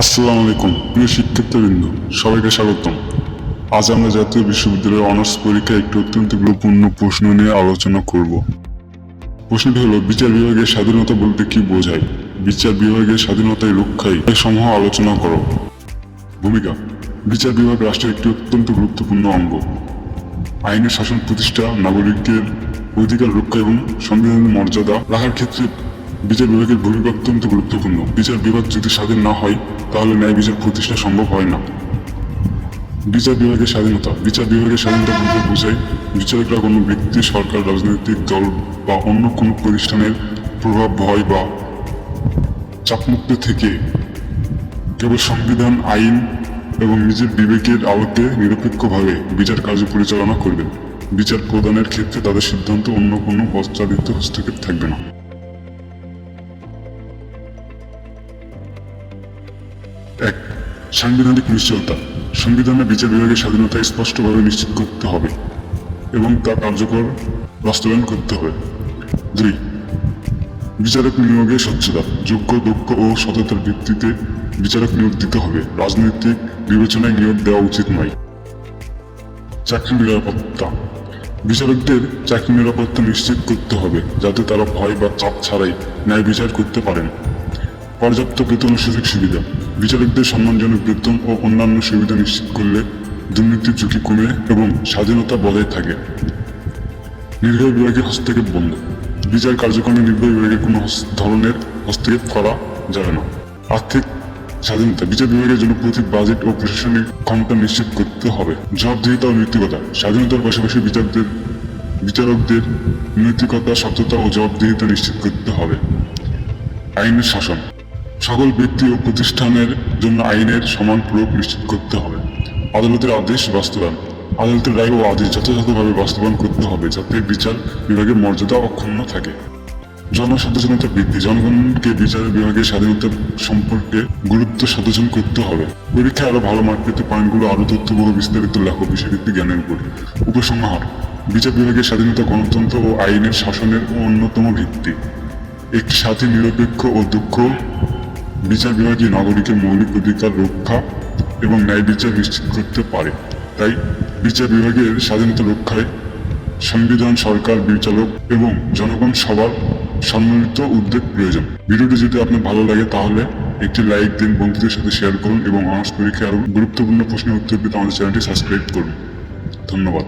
আসসালামু আলাইকুম প্রিয় শিক্ষার্থীবৃন্দ, সবাইকে স্বাগতম। আজ আমরা জাতীয় বিশ্ববিদ্যালয়ের অনার্স পরীক্ষায় একটি অত্যন্ত গুরুত্বপূর্ণ প্রশ্ন নিয়ে আলোচনা করব। প্রশ্নটি হলো, বিচার বিভাগের স্বাধীনতা বলতে কি বোঝায়? বিচার বিভাগের স্বাধীনতায় রক্ষায় সমূহ আলোচনা করো। ভূমিকা: বিচার বিভাগ রাষ্ট্রের একটি অত্যন্ত গুরুত্বপূর্ণ অঙ্গ। আইনের শাসন প্রতিষ্ঠা, নাগরিকের অধিকার রক্ষা এবং সংবিধানের মর্যাদা রাখার ক্ষেত্রে বিচার বিভাগের ভূমিকা অত্যন্ত গুরুত্বপূর্ণ। বিচার বিভাগ যদি স্বাধীন না হয় তাহলে ন্যায় বিচার প্রতিষ্ঠা সম্ভব হয় না। বিচার বিভাগের স্বাধীনতা বলতে বোঝায় বিচারকরা কোনো ব্যক্তি, সরকার, রাজনৈতিক দল বা অন্য কোনো প্রতিষ্ঠানের প্রভাব, ভয় বা চাপমুক্ত থেকে কেবল সংবিধান, আইন এবং নিজের বিবেকের আলোকে নিরপেক্ষভাবে বিচার কার্য পরিচালনা করবেন। বিচার প্রদানের ক্ষেত্রে তাদের সিদ্ধান্ত অন্য কোনো পশ্চাদিত হস্তক্ষেপ থাকবে না। এক, সাংবিধানিক নিশ্চয়তা। সংবিধানে বিচার বিভাগের স্বাধীনতা স্পষ্টভাবে নিশ্চিত করতে হবে এবং তা কার্যকর বাস্তবায়ন করতে হবে। 2, বিচারক নিয়োগে স্বচ্ছতা। যোগ্য, দক্ষ ও সততার ভিত্তিতে বিচারক নিয়োগ দিতে হবে। রাজনৈতিক বিবেচনায় নিয়োগ দেওয়া উচিত নয়। চাকরি নিরাপত্তা। বিচারকদের চাকরি নিরাপত্তা নিশ্চিত করতে হবে যাতে তারা ভয় বা চাপ ছাড়াই ন্যায় বিচার করতে পারেন। পর্যাপ্ত বেতন ও সুযোগ সুবিধা। বিচারকদের সম্মানজনক বেতন ও অন্যান্য সুবিধা নিশ্চিত করলে দুর্নীতির ঝুঁকি কমে এবং স্বাধীনতা বজায় থাকে। নির্বাহী বিভাগের হস্তক্ষেপ বন্ধ। বিচার কার্যক্রমে নির্বাহী বিভাগের কোনো ধরনের হস্তক্ষেপ করা যাবে না। আর্থিক স্বাধীনতা। বিচার বিভাগের জন্য প্রতি বাজেট ও প্রশাসনিক ক্ষমতা নিশ্চিত করতে হবে। জবাবদিহিতা ও নৈতিকতা। স্বাধীনতার পাশাপাশি বিচারকদের নৈতিকতা, সততা ও জবাবদিহিতা নিশ্চিত করতে হবে। আইনের শাসন। সকল ব্যক্তি ও প্রতিষ্ঠানের জন্য আইনের সমান প্রয়োগ নিশ্চিত করতে হবে। আদালতের আদেশ বাস্তবায়ন। আদালতের রায় ও আদেশ যথাযথভাবে বাস্তবায়ন করতে হবে যাতে বিচার বিভাগের মর্যাদা অক্ষুণ্ণ থাকে। জনসচেতনতা বৃদ্ধি। জনগণকে বিচার বিভাগের স্বাধীনতা সম্পর্কে গুরুত্ব সচেতন করতে হবে। পরীক্ষায় আরো ভালো মার্ক পেতে পয়েন্টগুলো আরো তথ্যবহ বিস্তারিত লেখো বিষয়ভিত্তিক জ্ঞানের উপর। উপসংহার: বিচার বিভাগের স্বাধীনতা গণতন্ত্র ও আইনের শাসনের অন্যতম ভিত্তি। একটি স্বাধীন, নিরপেক্ষ ও দক্ষ বিচার বিভাগী নাগরিকের মৌলিক অধিকার রক্ষা এবং ন্যায় বিচার নিশ্চিত করতে পারে। তাই বিচার বিভাগের স্বাধীনতা রক্ষায় সংবিধান, সরকার, বিচারক এবং জনগণ সবার সম্মিলিত উদ্যোগ প্রয়োজন। ভিডিওটি যদি আপনার ভালো লাগে তাহলে একটি লাইক দিন, বন্ধুদের সাথে শেয়ার করুন এবং অনার্স পরীক্ষায় আরও গুরুত্বপূর্ণ প্রশ্নের উত্তর পেতে আমাদের চ্যানেলটি সাবস্ক্রাইব করুন। ধন্যবাদ।